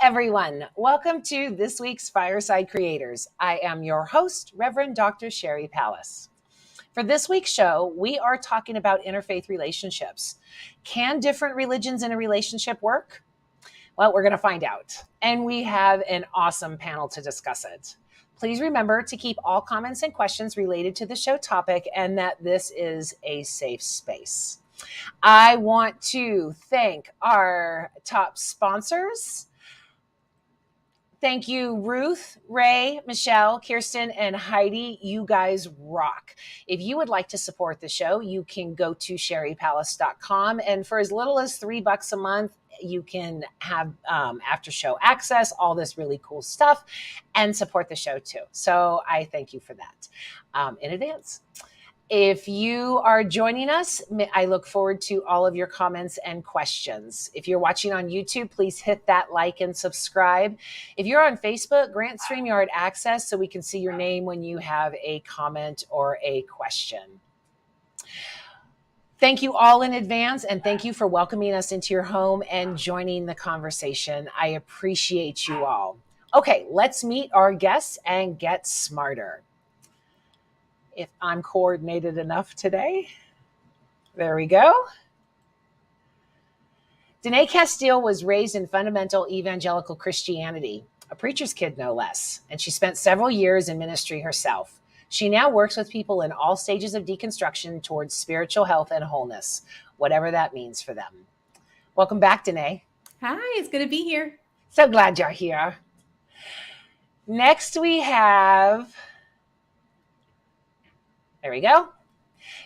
everyone. Welcome to this week's Fireside Creators. I am your host, Reverend Dr. Sheri Pallas. For this week's show, we are talking about interfaith relationships. Can different religions in a relationship work? Well, we're going to find out. And we have an awesome panel to discuss it. Please remember to keep all comments and questions related to the show topic and that this is a safe space. I want to thank our top sponsors. Thank you, Ruth, Ray, Michelle, Kirsten, and Heidi. You guys rock. If you would like to support the show, you can go to sheripallas.com. And for as little as $3 a month, you can have after show access, all this really cool stuff, and support the show too. So I thank you for that in advance. If you are joining us, I look forward to all of your comments and questions. If you're watching on YouTube, please hit that like and subscribe. If you're on Facebook, grant StreamYard access so we can see your name when you have a comment or a question. Thank you all in advance, and thank you for welcoming us into your home and joining the conversation. I appreciate you all. Okay, let's meet our guests and get smarter. If I'm coordinated enough today. There we go. Danae Casteel was raised in fundamental evangelical Christianity, a preacher's kid no less, and she spent several years in ministry herself. She now works with people in all stages of deconstruction towards spiritual health and wholeness, whatever that means for them. Welcome back, Danae. Hi, it's good to be here. So glad you're here. Next we have... There we go.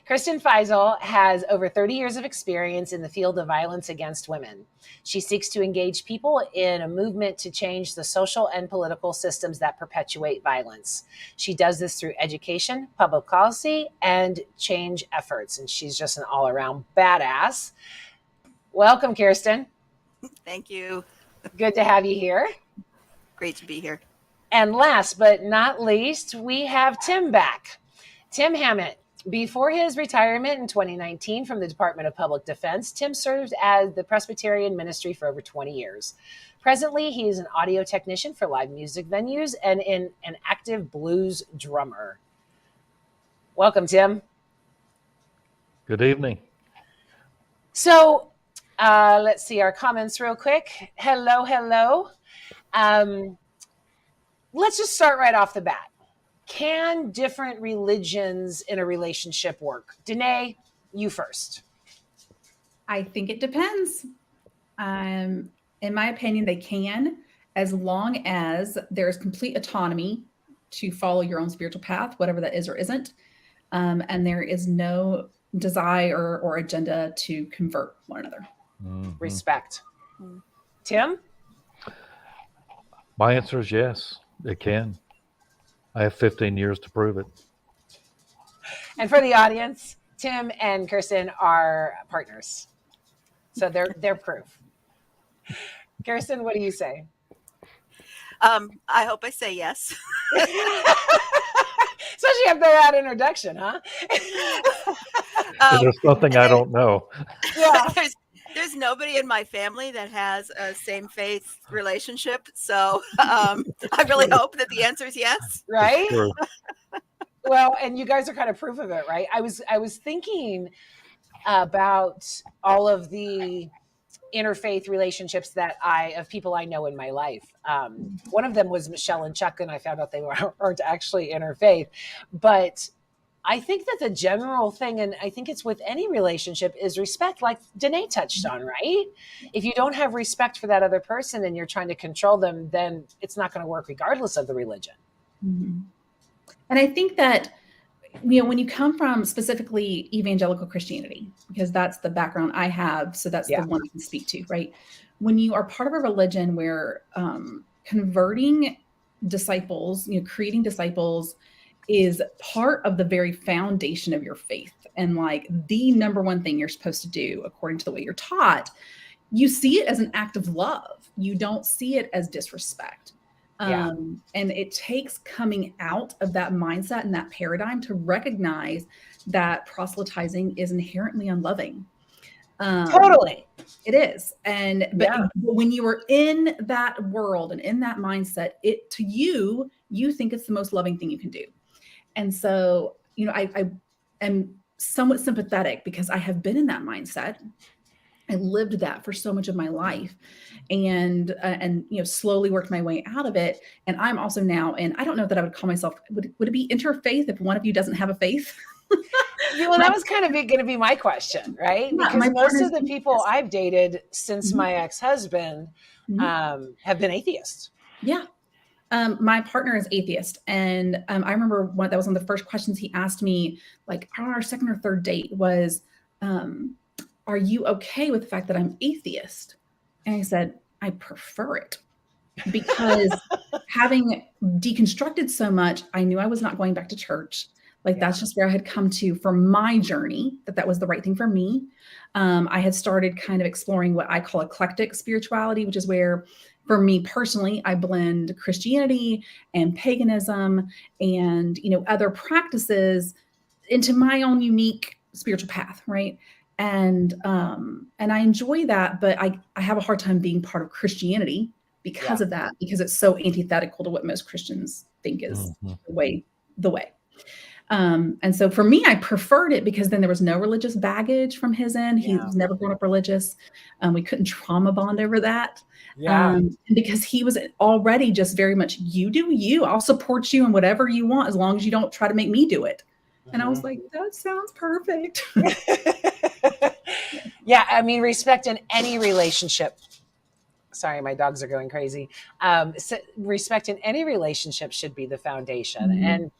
Kirsten Faisel has over 30 years of experience in the field of violence against women. She seeks to engage people in a movement to change the social and political systems that perpetuate violence. She does this through education, public policy, and change efforts. And she's just an all-around badass. Welcome, Kirsten. Thank you. Good to have you here. Great to be here. And last but not least, we have Tim back. Tim Hammett. Before his retirement in 2019 from the Department of Public Defense, Tim served as the Presbyterian ministry for over 20 years. Presently, he is an audio technician for live music venues and an active blues drummer. Welcome, Tim. Good evening. So let's see our comments real quick. Hello. Let's just start right off the bat. Can different religions in a relationship work? Danae, you first. I think it depends. In my opinion, they can, as long as there's complete autonomy to follow your own spiritual path, whatever that is or isn't. And there is no desire or agenda to convert one another. Mm-hmm. Respect. Tim? My answer is yes, it can. I have 15 years to prove it. And for the audience, Tim and Kirsten are partners. So they're proof. Kirsten, what do you say? I hope I say yes. Especially after that introduction, huh? There's something I don't know. Yeah. There's nobody in my family that has a same faith relationship. So I really hope that the answer is yes. Right? Well, and you guys are kind of proof of it, right? I was thinking about all of the interfaith relationships of people I know in my life. One of them was Michelle and Chuck, and I found out they weren't actually interfaith. But I think that the general thing, and I think it's with any relationship, is respect, like Danae touched on, right? If you don't have respect for that other person and you're trying to control them, then it's not going to work regardless of the religion. Mm-hmm. And I think that, when you come from specifically evangelical Christianity, because that's the background I have, so that's the one I can speak to, right? When you are part of a religion where converting disciples, creating disciples is part of the very foundation of your faith and like the number one thing you're supposed to do according to the way you're taught, you see it as an act of love. You don't see it as disrespect. And it takes coming out of that mindset and that paradigm to recognize that proselytizing is inherently unloving. Totally. It is. But when you are in that world and in that mindset, you think it's the most loving thing you can do. And so, I am somewhat sympathetic because I have been in that mindset. I lived that for so much of my life, and slowly worked my way out of it. And I'm also now, and I don't know that I would call myself, would it be interfaith if one of you doesn't have a faith? Well, that was kind of going to be my question, right? Yeah, because most of the people I've dated since my ex-husband have been atheists. Yeah. My partner is atheist. And I remember that was one of the first questions he asked me, like on our second or third date, was, are you okay with the fact that I'm atheist? And I said, I prefer it, because having deconstructed so much, I knew I was not going back to church. Like that's just where I had come to for my journey, that was the right thing for me. I had started kind of exploring what I call eclectic spirituality, which is where, for me personally, I blend Christianity and paganism and, other practices into my own unique spiritual path. Right. And I enjoy that, but I have a hard time being part of Christianity because of that, because it's so antithetical to what most Christians think is the way. And so for me, I preferred it because then there was no religious baggage from his end. He was never grown up religious. We couldn't trauma bond over that. Because he was already just very much, you do you, I'll support you in whatever you want, as long as you don't try to make me do it. And I was like, that sounds perfect. Yeah. I mean, respect in any relationship. Sorry, my dogs are going crazy. So respect in any relationship should be the foundation. And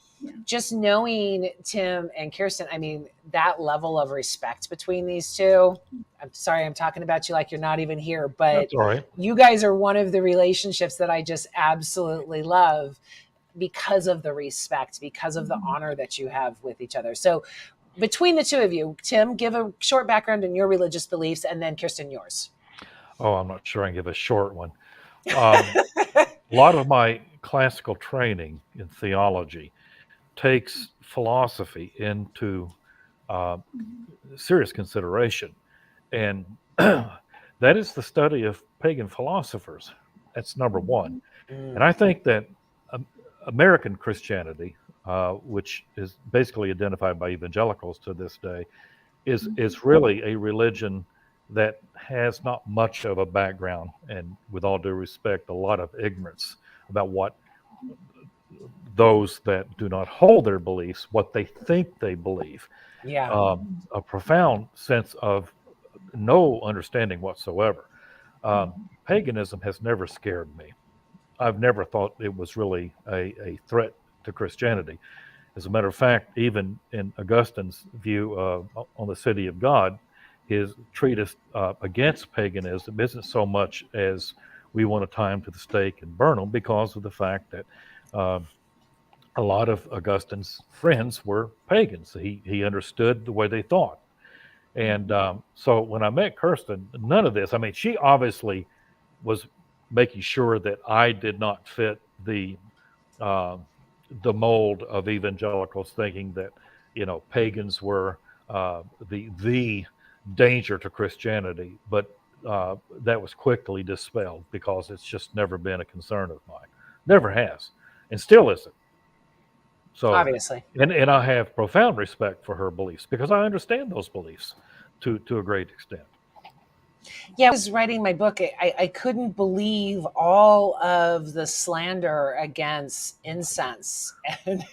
just knowing Tim and Kirsten, I mean, that level of respect between these two, I'm sorry, I'm talking about you like you're not even here, but you guys are one of the relationships that I just absolutely love because of the respect, because of the honor that you have with each other. So between the two of you, Tim, give a short background in your religious beliefs, and then Kirsten, yours. Oh, I'm not sure I can give a short one. A lot of my classical training in theology takes philosophy into serious consideration. And that is the study of pagan philosophers. That's number one. And I think that American Christianity, which is basically identified by evangelicals to this day, is really a religion that has not much of a background, and with all due respect, a lot of ignorance about what those that do not hold their beliefs, what they think they believe. A profound sense of no understanding whatsoever. Paganism has never scared me. I've never thought it was really a threat to Christianity. As a matter of fact, even in Augustine's view on the city of God, his treatise against paganism isn't so much as we want to tie them to the stake and burn them, because of the fact that a lot of Augustine's friends were pagans. He understood the way they thought. And so when I met Kirsten, none of this, I mean, she obviously was making sure that I did not fit the mold of evangelicals, thinking that, pagans were the danger to Christianity. But that was quickly dispelled, because it's just never been a concern of mine. Never has, and still isn't. So obviously, and I have profound respect for her beliefs, because I understand those beliefs to a great extent. Yeah, I was writing my book. I couldn't believe all of the slander against incense. And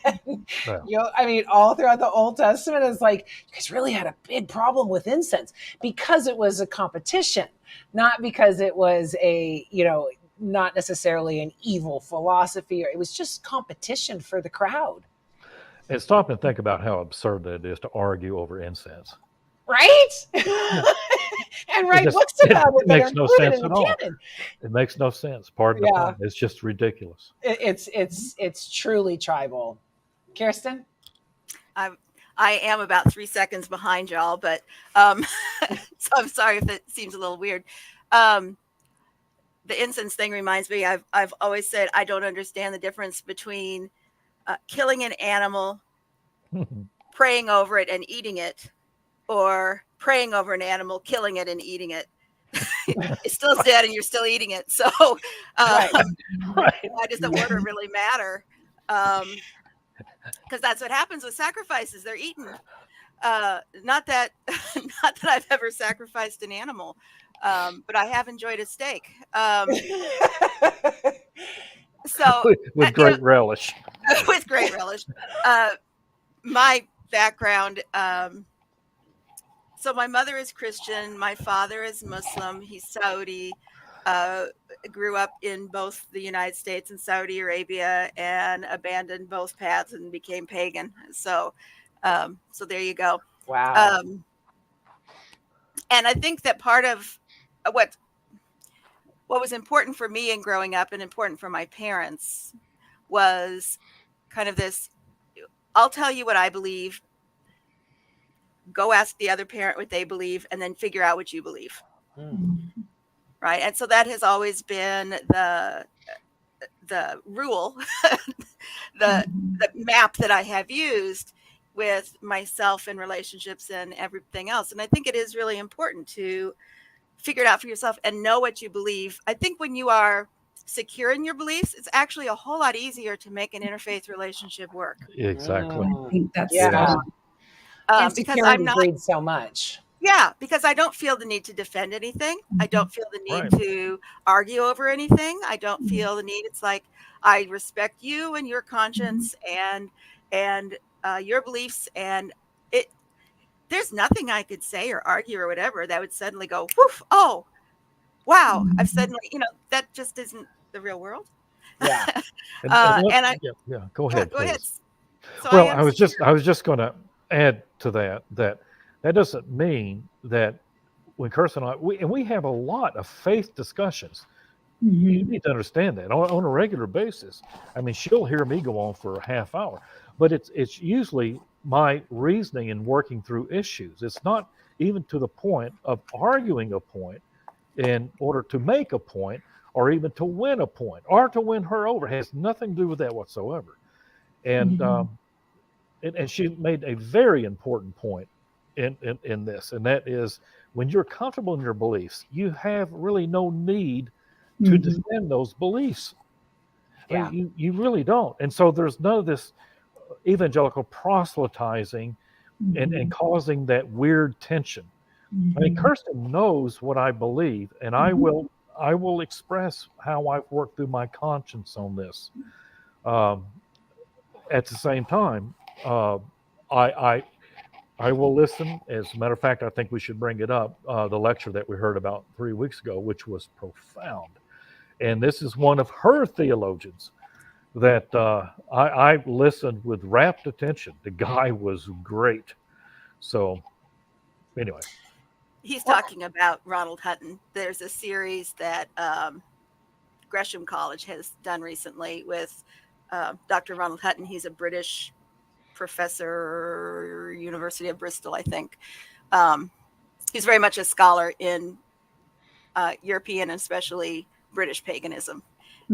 I mean, all throughout the Old Testament, it's like, you guys really had a big problem with incense because it was a competition, not because it was not necessarily an evil philosophy, or it was just competition for the crowd. And stop and think about how absurd that is to argue over incense. Right? And write books about it. It makes no sense at all. It makes no sense. Pardon the pun. It's just ridiculous. It's truly tribal. Kirsten? I am about 3 seconds behind y'all, but so I'm sorry if it seems a little weird. The incense thing reminds me, I've always said I don't understand the difference between killing an animal, praying over it and eating it, or praying over an animal, killing it and eating it. It's still dead and you're still eating it. So Right. why does the order really matter? Because that's what happens with sacrifices. They're eaten. Not that I've ever sacrificed an animal, but I have enjoyed a steak. So with great relish. With great relish. My background. So my mother is Christian. My father is Muslim. He's Saudi. Grew up in both the United States and Saudi Arabia, and abandoned both paths and became pagan. So there you go. Wow. And I think that part of what was important for me in growing up and important for my parents was kind of this, I'll tell you what I believe, go ask the other parent what they believe, and then figure out what you believe. Right. And so that has always been the rule, the map that I have used with myself and relationships and everything else. And I think it is really important to figure it out for yourself and know what you believe. I think when you are secure in your beliefs, it's actually a whole lot easier to make an interfaith relationship work. Exactly. I think that's Because I'm not breeds so much. Yeah, because I don't feel the need to defend anything. I don't feel the need to argue over anything. I don't feel the need. It's like, I respect you and your conscience and your beliefs, and there's nothing I could say or argue or whatever that would suddenly go, woof, oh, wow, I've suddenly, that just isn't the real world. Yeah. Go ahead. Go ahead. So well, I was just going to add to that doesn't mean that when Kirsten and I, we have a lot of faith discussions. You need to understand that on a regular basis. I mean, she'll hear me go on for a half hour, but it's usually my reasoning and working through issues. It's not even to the point of arguing a point in order to make a point, or even to win a point, or to win her over. It has nothing to do with that whatsoever. And and she made a very important point in this, and that is, when you're comfortable in your beliefs, you have really no need to defend those beliefs. Yeah. I mean, you really don't. And so there's none of this evangelical proselytizing and causing that weird tension. I mean, Kirsten knows what I believe, and I will express how I've worked through my conscience on this. At the same time, I will listen. As a matter of fact, I think we should bring it up, the lecture that we heard about 3 weeks ago, which was profound. And this is one of her theologians that I listened with rapt attention. The guy was great. So anyway. He's talking about Ronald Hutton. There's a series that Gresham College has done recently with Dr. Ronald Hutton. He's a British professor, University of Bristol, I think. He's very much a scholar in European and especially British paganism.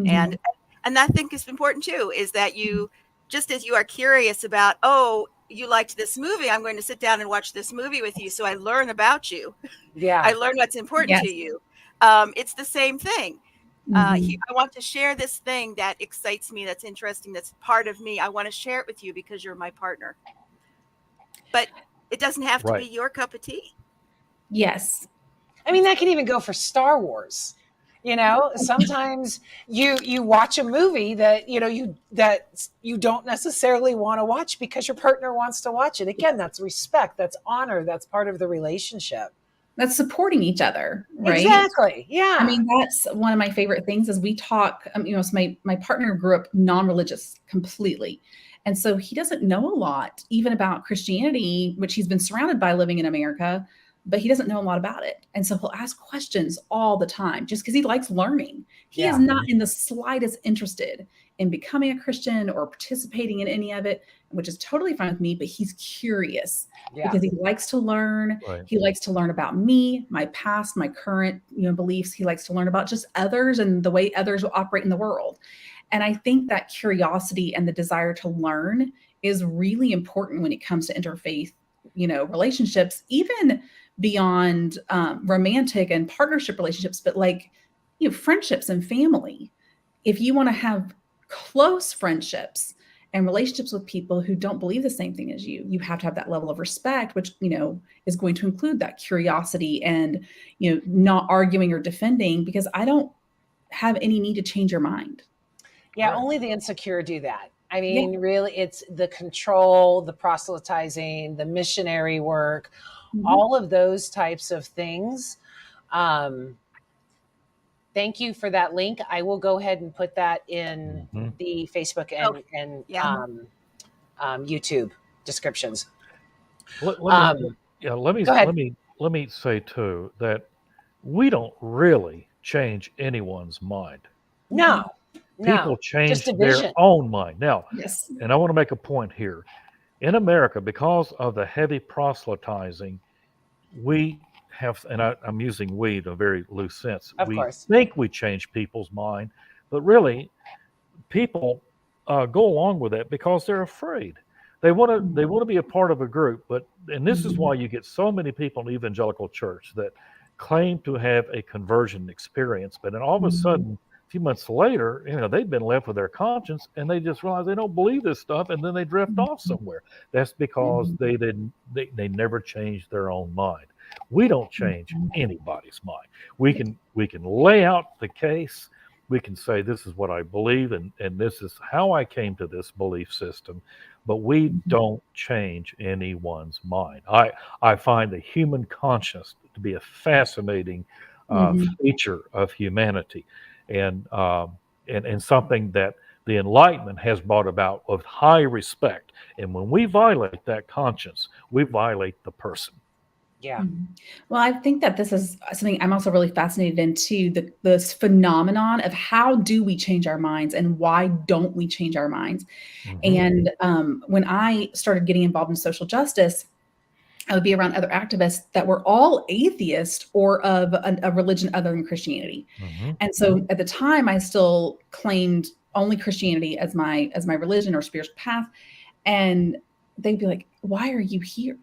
And I think it's important too, is that you, just as you are curious about, oh, you liked this movie, I'm going to sit down and watch this movie with you so I learn about you. Yeah. I learn what's important to you. It's the same thing. I want to share this thing that excites me, that's interesting, that's part of me. I want to share it with you because you're my partner. But it doesn't have to be your cup of tea. Yes. I mean, that can even go for Star Wars. Sometimes you watch a movie that you don't necessarily want to watch because your partner wants to watch it. Again, that's respect, that's honor, that's part of the relationship. That's supporting each other, right? Exactly. Yeah. I mean, that's one of my favorite things is we talk, so my partner grew up non-religious completely. And so he doesn't know a lot even about Christianity, which he's been surrounded by living in America, but he doesn't know a lot about it. And so he'll ask questions all the time just because he likes learning. He is not in the slightest interested in becoming a Christian or participating in any of it, which is totally fine with me, but he's curious because he likes to learn. Right. He likes to learn about me, my past, my current, beliefs. He likes to learn about just others and the way others will operate in the world. And I think that curiosity and the desire to learn is really important when it comes to interfaith, relationships, even beyond romantic and partnership relationships, but like, friendships and family. If you want to have close friendships and relationships with people who don't believe the same thing as you have to have that level of respect, which, is going to include that curiosity and, not arguing or defending, because I don't have any need to change your mind. Yeah, Right. only the insecure do that. I mean, really, it's the control, the proselytizing, the missionary work, all of those types of things. Thank you for that link. I will go ahead and put that in the Facebook and YouTube descriptions. Let Go ahead. me say too that we don't really change anyone's mind. No, People change just a their vision. own mind. Now, Yes. and I want to make a point here. In America, because of the heavy proselytizing, we have, and I'm using we in a very loose sense. Of we course. think we change people's mind, but really, people go along with that because they're afraid. They want to be a part of a group, and this is why you get so many people in the evangelical church that claim to have a conversion experience, but then all of a sudden, a few months later, they've been left with their conscience, and they just realize they don't believe this stuff, and then they drift off somewhere. That's because they never changed their own mind. We don't change anybody's mind. We can lay out the case. We can say, this is what I believe, and this is how I came to this belief system, but we don't change anyone's mind. I find the human conscience to be a fascinating feature of humanity, and something that the Enlightenment has brought about with high respect. And when we violate that conscience, we violate the person. Yeah. Well, I think that this is something I'm also really fascinated into, this phenomenon of how do we change our minds and why don't we change our minds? And when I started getting involved in social justice, I would be around other activists that were all atheist or of a religion other than Christianity. And so at the time, I still claimed only Christianity as my religion or spiritual path. And they'd be like, why are you here?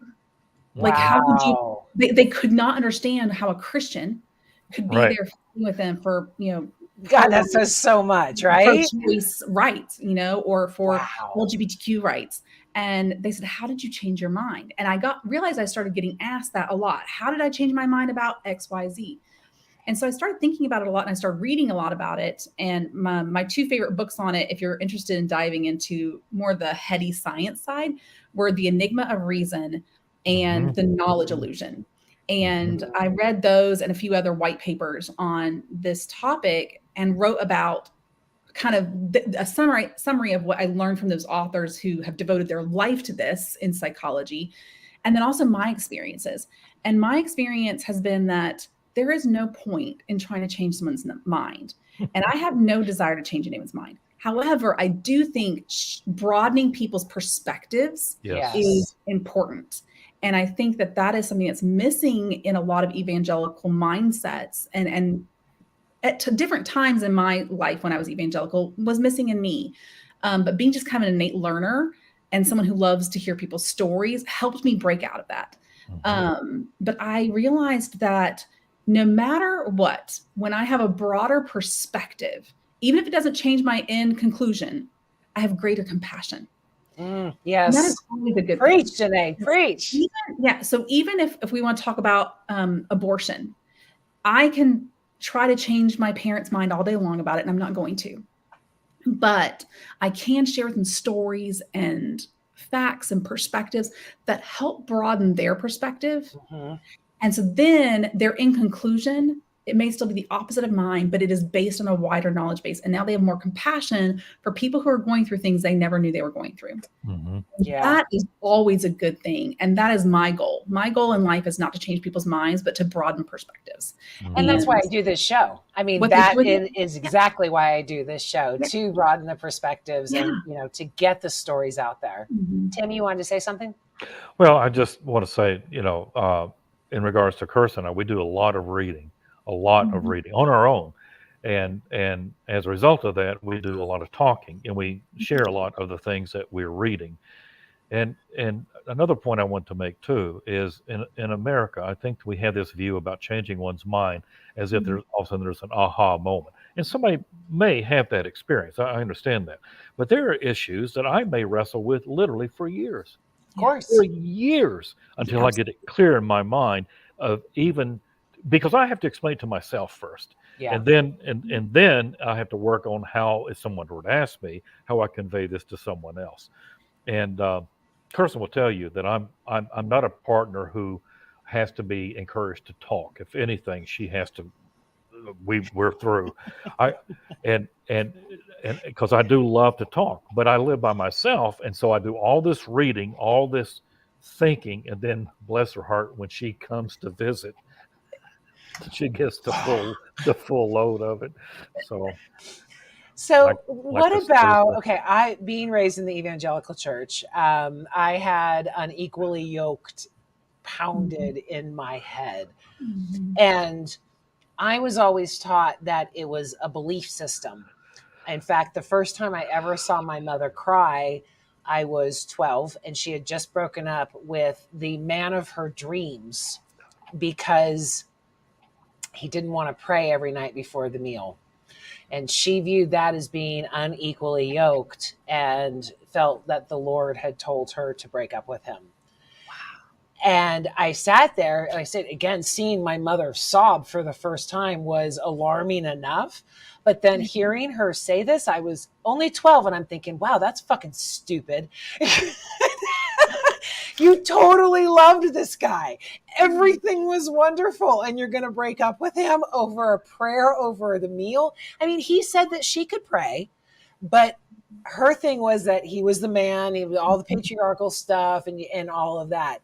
Like, how would you, they could not understand how a Christian could be there with them for, God, that says so much, right? For choice rights, or for LGBTQ rights. And they said, how did you change your mind? And I realized I started getting asked that a lot. How did I change my mind about X, Y, Z? And so I started thinking about it a lot, and I started reading a lot about it. And my two favorite books on it, if you're interested in diving into more the heady science side, were The Enigma of Reason and The Knowledge Illusion. And I read those and a few other white papers on this topic and wrote about kind of a summary of what I learned from those authors who have devoted their life to this in psychology, and then also my experiences. And my experience has been that there is no point in trying to change someone's mind. And I have no desire to change anyone's mind. However, I do think broadening people's perspectives is important. And I think that is something that's missing in a lot of evangelical mindsets, and at different times in my life when I was evangelical was missing in me. But being just kind of an innate learner and someone who loves to hear people's stories helped me break out of that. But I realized that no matter what, when I have a broader perspective, even if it doesn't change my end conclusion, I have greater compassion. Yes. And that is always a good preach, thing. Danae, preach. So even if we want to talk about abortion, I can try to change my parents' mind all day long about it, and I'm not going to. But I can share with them stories and facts and perspectives that help broaden their perspective. And so then their in conclusion, it may still be the opposite of mine, but it is based on a wider knowledge base. And now they have more compassion for people who are going through things they never knew they were going through. That is always a good thing. And that is my goal. My goal in life is not to change people's minds, but to broaden perspectives. And that's why I do this show. I mean, that is exactly why I do this show, to broaden the perspectives and, to get the stories out there. Tim, you wanted to say something? Well, I just want to say, in regards to Kirsten, we do a lot of reading on our own. And as a result of that, we do a lot of talking, and we share a lot of the things that we're reading. And another point I want to make too is in America, I think we have this view about changing one's mind as if there's all of a sudden there's an aha moment. And somebody may have that experience. I understand that. But there are issues that I may wrestle with literally for years. Of course. For years until I get it clear in my mind of even because I have to explain it to myself first. Yeah. And then I have to work on how, if someone were to ask me, how I convey this to someone else. And Kirsten will tell you that I'm not a partner who has to be encouraged to talk. If anything, she has to. We're through. And because I do love to talk, but I live by myself, and so I do all this reading, all this thinking, and then bless her heart, when she comes to visit, she gets the full load of it. So what about, okay, being raised in the evangelical church, I had unequally yoked pounded in my head. And I was always taught that it was a belief system. In fact, the first time I ever saw my mother cry, I was 12, and she had just broken up with the man of her dreams because he didn't want to pray every night before the meal. And she viewed that as being unequally yoked and felt that the Lord had told her to break up with him. Wow. And I sat there, and I said, again, seeing my mother sob for the first time was alarming enough. But then hearing her say this, I was only 12, and I'm thinking, wow, that's fucking stupid. You totally loved this guy. Everything was wonderful. And you're going to break up with him over a prayer, over the meal. I mean, he said that she could pray, but her thing was that he was the man, all the patriarchal stuff and all of that.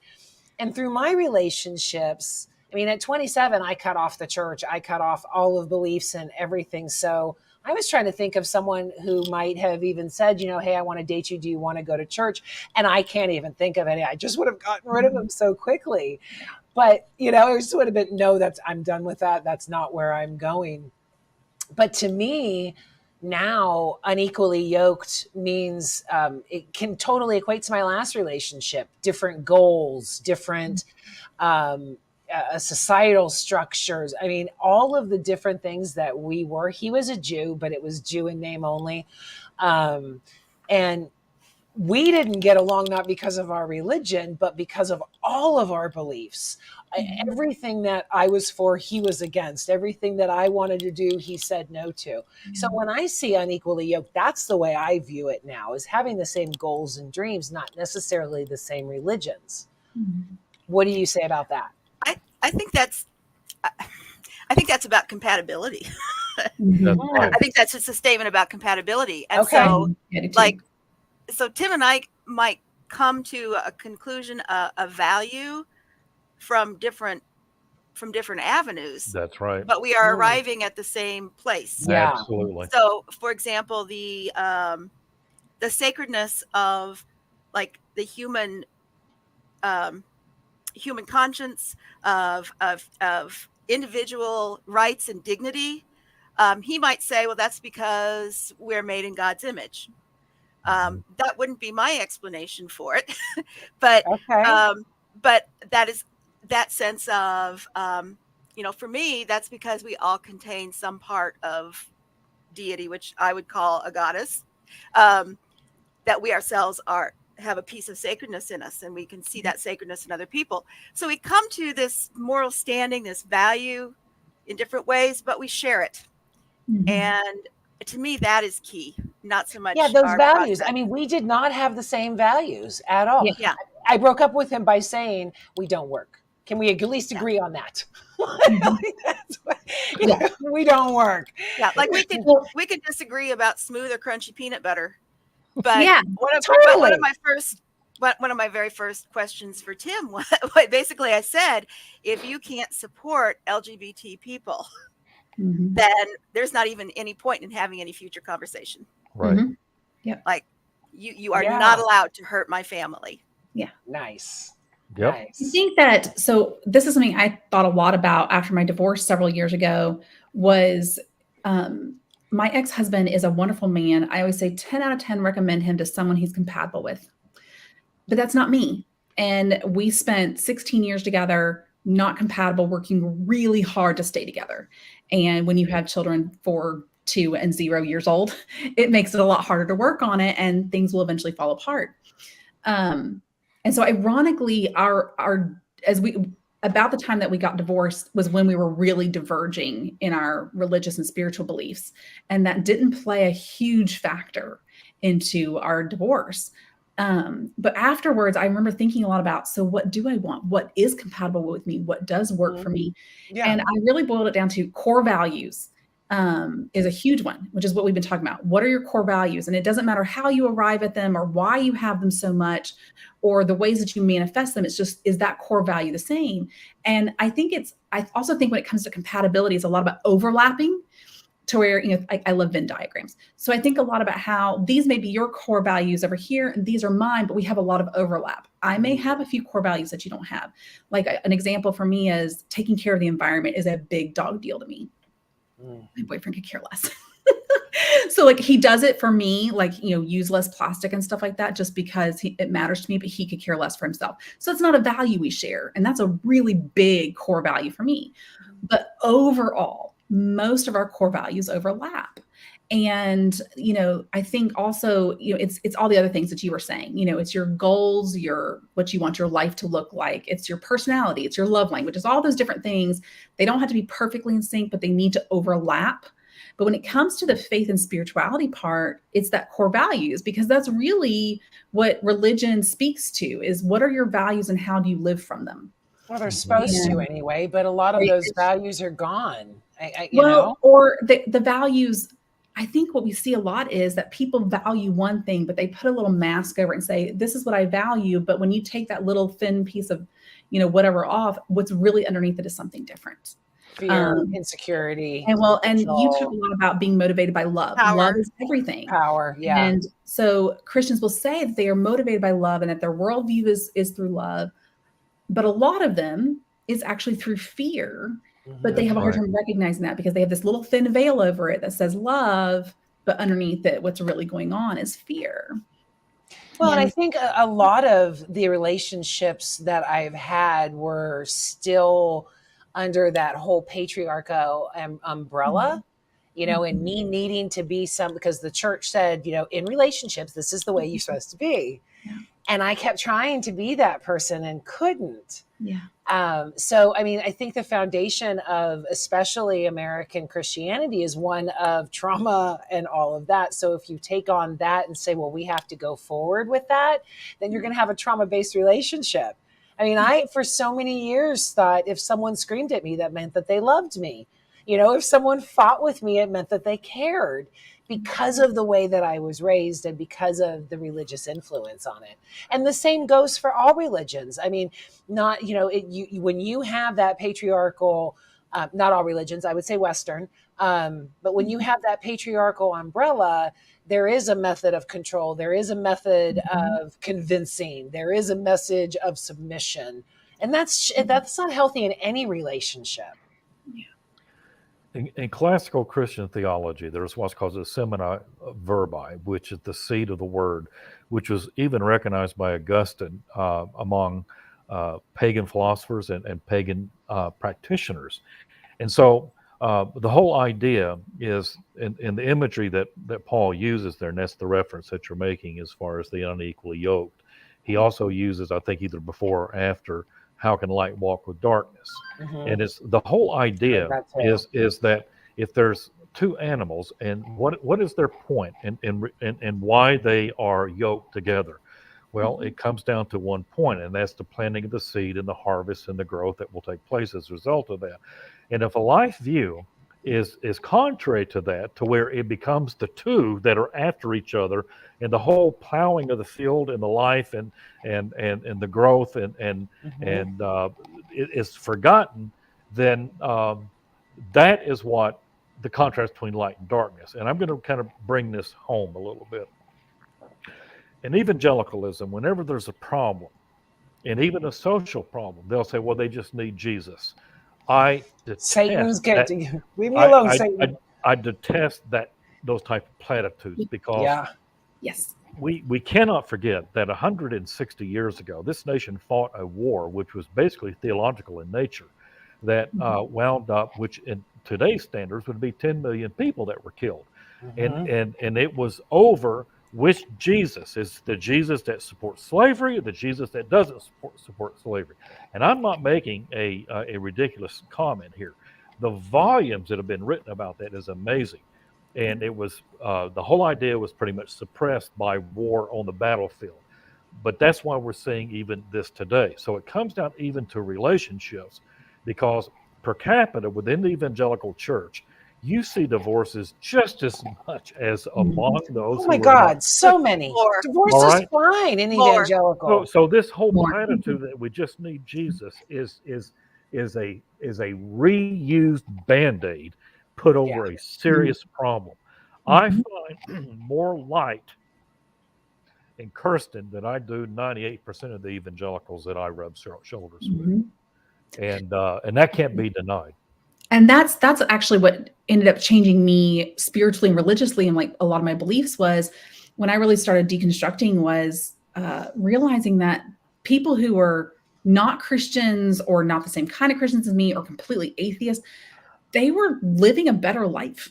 And through my relationships, I mean, at 27, I cut off the church. I cut off all of beliefs and everything. So I was trying to think of someone who might have even said, hey, I want to date you. Do you want to go to church? And I can't even think of any. I just would have gotten rid of them so quickly. But, it just would have been, no, I'm done with that. That's not where I'm going. But to me, now unequally yoked means it can totally equate to my last relationship, different goals, different societal structures. I mean, all of the different things that we were. He was a Jew, but it was Jew in name only. And we didn't get along not because of our religion, but because of all of our beliefs. Mm-hmm. Everything that I was for, he was against. Everything that I wanted to do, he said no to. Mm-hmm. So when I see unequally yoked, that's the way I view it now, is having the same goals and dreams, not necessarily the same religions. Mm-hmm. What do you say about that? I think that's about compatibility. Mm-hmm. I think that's just a statement about compatibility. And so Tim and I might come to a conclusion, a value from different avenues. That's right. But we are arriving at the same place. Yeah, absolutely. So, for example, the sacredness of like the human conscience of individual rights and dignity. He might say, well, that's because we're made in God's image. That wouldn't be my explanation for it, but that is that sense of, for me, that's because we all contain some part of deity, which I would call a goddess, that we ourselves have a piece of sacredness in us, and we can see that sacredness in other people. So we come to this moral standing, this value in different ways, but we share it. Mm-hmm. And to me, that is key. Not so much. Yeah, those values. Process. I mean, we did not have the same values at all. Yeah. I broke up with him by saying, we don't work. Can we at least agree on that? We don't work. Yeah, like we could disagree about smooth or crunchy peanut butter. But one of my very first questions for Tim was, basically I said, if you can't support LGBT people, mm-hmm. then there's not even any point in having any future conversation. Right. Mm-hmm. Yeah. Like you are not allowed to hurt my family. Yeah. Nice. Yep. Nice. I think that, so this is something I thought a lot about after my divorce several years ago was, my ex-husband is a wonderful man. I always say 10 out of 10 recommend him to someone he's compatible with. But that's not me. And we spent 16 years together, not compatible, working really hard to stay together. And when you have children 4, 2, and 0 years old, it makes it a lot harder to work on it, and things will eventually fall apart. And so ironically, about the time that we got divorced was when we were really diverging in our religious and spiritual beliefs. And that didn't play a huge factor into our divorce. But afterwards, I remember thinking a lot about, so what do I want? What is compatible with me? What does work for me? Yeah. And I really boiled it down to core values. Is a huge one, which is what we've been talking about. What are your core values? And it doesn't matter how you arrive at them or why you have them so much or the ways that you manifest them. It's just, is that core value the same? And I also think when it comes to compatibility, it's a lot about overlapping to where, I love Venn diagrams. So I think a lot about how these may be your core values over here and these are mine, but we have a lot of overlap. I may have a few core values that you don't have. Like an example for me is taking care of the environment is a big dog deal to me. My boyfriend could care less. So like he does it for me, like, use less plastic and stuff like that, just because it matters to me, but he could care less for himself. So it's not a value we share. And that's a really big core value for me. But overall, most of our core values overlap. And, I think also, it's all the other things that you were saying, it's your goals, what you want your life to look like. It's your personality, it's your love language, it's all those different things. They don't have to be perfectly in sync, but they need to overlap. But when it comes to the faith and spirituality part, it's that core values, because that's really what religion speaks to, is what are your values and how do you live from them? Well, they're supposed to anyway, but a lot of those values are gone. Or the values, I think what we see a lot is that people value one thing, but they put a little mask over it and say, this is what I value. But when you take that little thin piece of, whatever off, what's really underneath it is something different. Fear, insecurity. And you talk a lot about being motivated by love. Power. Love is everything. Power, yeah. And so Christians will say that they are motivated by love and that their worldview is through love. But a lot of them is actually through fear. But they have a hard time recognizing that because they have this little thin veil over it that says love, but underneath it, what's really going on is fear. Well, and I think a lot of the relationships that I've had were still under that whole patriarchal umbrella, and me needing to be because the church said, in relationships, this is the way you're supposed to be. Yeah. And I kept trying to be that person and couldn't. Yeah. So, I think the foundation of especially American Christianity is one of trauma and all of that. So if you take on that and say, well, we have to go forward with that, then you're going to have a trauma-based relationship. I, for so many years, thought if someone screamed at me, that meant that they loved me. If someone fought with me, it meant that they cared, because of the way that I was raised and because of the religious influence on it. And the same goes for all religions. Not, when you have that patriarchal, not all religions, I would say Western, but when you have that patriarchal umbrella, there is a method of control. There is a method of convincing. There is a message of submission. And that's not healthy in any relationship. In classical Christian theology, there's what's called the semina verbi, which is the seed of the word, which was even recognized by Augustine among pagan philosophers and pagan practitioners. And so the whole idea is in the imagery that Paul uses there, and that's the reference that you're making as far as the unequally yoked. He also uses, I think, either before or after, how can light walk with darkness? And it's the whole idea is that if there's two animals, and what is their point and why they are yoked together? Well, it comes down to one point, and that's the planting of the seed and the harvest and the growth that will take place as a result of that. And if a life view is contrary to that, to where it becomes the two that are after each other, and the whole plowing of the field and the life and the growth and it is forgotten, then that is what the contrast between light and darkness. And I'm going to kind of bring this home a little bit. In evangelicalism, whenever there's a problem, and even a social problem, they'll say, well, they just need Jesus. I detest Satan's that. Leave me alone, Satan. I detest those type of platitudes because we cannot forget that 160 years ago, this nation fought a war which was basically theological in nature, that wound up, which in today's standards would be 10 million people that were killed, and it was over which Jesus is the Jesus that supports slavery or the Jesus that doesn't support slavery. And I'm not making a ridiculous comment here. The volumes that have been written about that is amazing. And it was the whole idea was pretty much suppressed by war on the battlefield. But that's why we're seeing even this today. So it comes down even to relationships, because per capita within the evangelical church, you see divorces just as much as among those. Oh my God, so many. More. Divorce is fine in evangelical. So this whole platitude that we just need Jesus is a reused Band-Aid put over a serious problem. I find more light in Kirsten than I do 98% of the evangelicals that I rub shoulders with, and that can't be denied. And that's actually what ended up changing me spiritually and religiously, and like a lot of my beliefs was when I really started deconstructing was realizing that people who were not Christians or not the same kind of Christians as me or completely atheist, they were living a better life.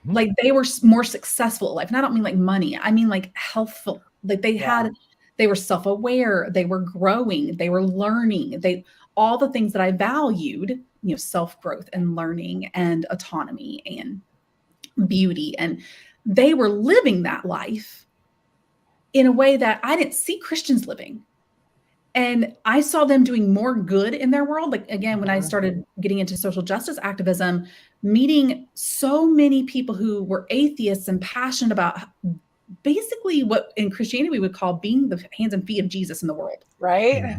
Like they were more successful at life. And I don't mean like money. I mean like healthful. Like they were self-aware. They were growing. They were learning. All the things that I valued, self-growth and learning and autonomy and beauty. And they were living that life in a way that I didn't see Christians living. And I saw them doing more good in their world. Like, again, when I started getting into social justice activism, meeting so many people who were atheists and passionate about basically what in Christianity we would call being the hands and feet of Jesus in the world. Right.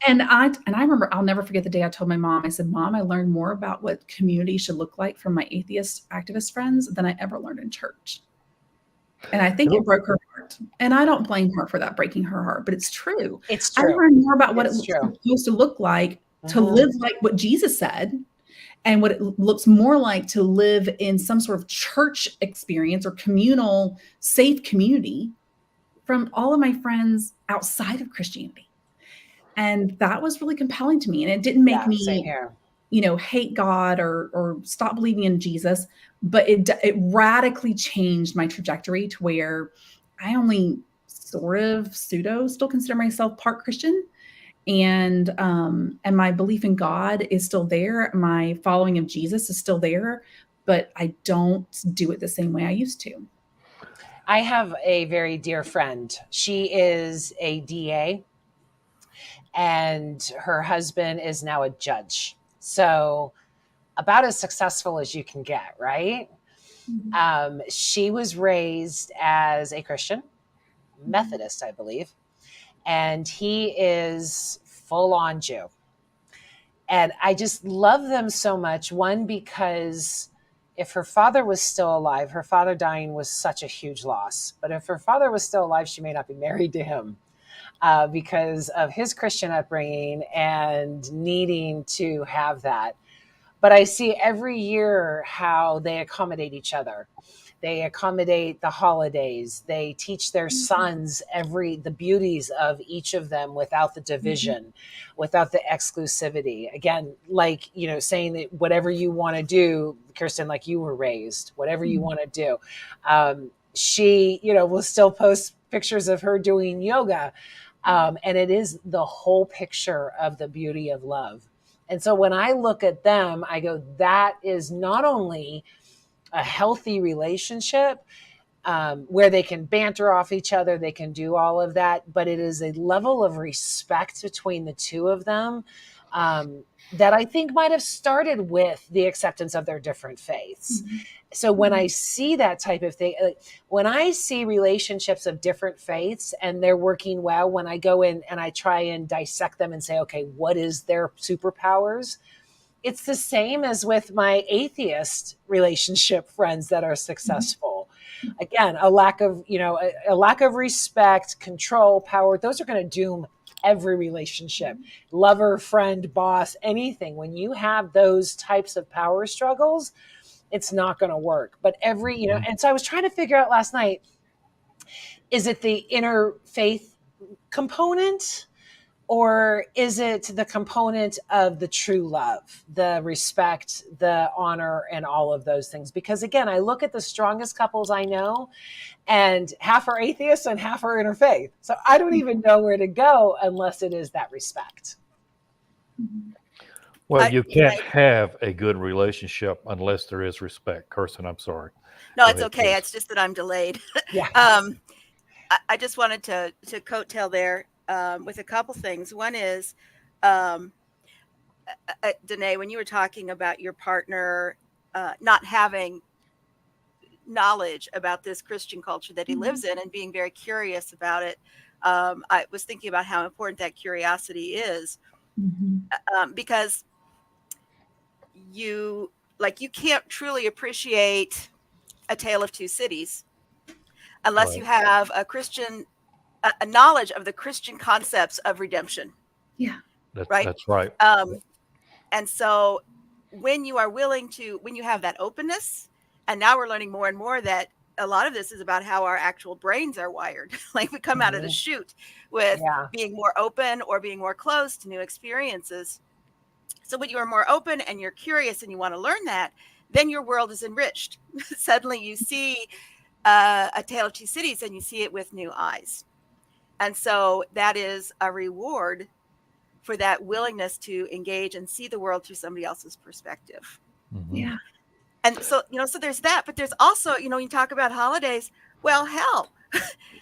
And I remember, I'll never forget the day I told my mom, I said, Mom, I learned more about what community should look like from my atheist activist friends than I ever learned in church. And I think it broke her heart. And I don't blame her for that breaking her heart, but it's true. It's true. I learned more about what it's supposed to look like to live like what Jesus said, and what it looks more like to live in some sort of church experience or communal, safe community from all of my friends outside of Christianity. And that was really compelling to me. And it didn't make me, hate God or stop believing in Jesus, but it radically changed my trajectory to where I only sort of still consider myself part Christian. And my belief in God is still there. My following of Jesus is still there, but I don't do it the same way I used to. I have a very dear friend. She is a DA and her husband is now a judge. So about as successful as you can get, right? She was raised as a Christian, Methodist, I believe. And he is full on Jew. And I just love them so much. One, because if her father was still alive, her father dying was such a huge loss. But if her father was still alive, she may not be married to him because of his Christian upbringing and needing to have that. But I see every year how they accommodate each other. They accommodate the holidays. They teach their sons the beauties of each of them without the division, without the exclusivity. Again, like, saying that whatever you want to do, Kirsten, like you were raised, whatever you want to do. She, will still post pictures of her doing yoga. And it is the whole picture of the beauty of love. And so when I look at them, I go, that is not only a healthy relationship where they can banter off each other, they can do all of that, but it is a level of respect between the two of them that I think might have started with the acceptance of their different faiths. So when I see that type of thing, when I see relationships of different faiths and they're working well, when I go in and I try and dissect them and say, okay, what is their superpowers? It's the same as with my atheist relationship friends that are successful. Again, a lack of respect, control, power, those are going to doom every relationship, lover, friend, boss, anything. When you have those types of power struggles, it's not going to work. But and so I was trying to figure out last night, Is it the interfaith component? Or is it the component of the true love, the respect, the honor, and all of those things? Because again, I look at the strongest couples I know, and half are atheists and half are interfaith. So I don't even know where to go unless it is that respect. Well, you can't have a good relationship unless there is respect. Kirsten, I'm sorry. No, Go it's ahead, okay. please. It's just that I'm delayed. Yeah. I just wanted to coattail there with a couple things. One is, Danae, when you were talking about your partner not having knowledge about this Christian culture that he lives in and being very curious about it, I was thinking about how important that curiosity is, because you can't truly appreciate A Tale of Two Cities unless you have a Christian, a knowledge of the Christian concepts of redemption. Yeah. That's right. And so when you are willing to, when you have that openness, and now we're learning more and more that a lot of this is about how our actual brains are wired. Like we come out of the chute with being more open or being more closed to new experiences. So when you are more open and you're curious and you want to learn that, then your world is enriched. Suddenly you see A Tale of Two Cities and you see it with new eyes. And so that is a reward for that willingness to engage and see the world through somebody else's perspective. Yeah. And so, so there's that, but there's also, you talk about holidays, well, hell.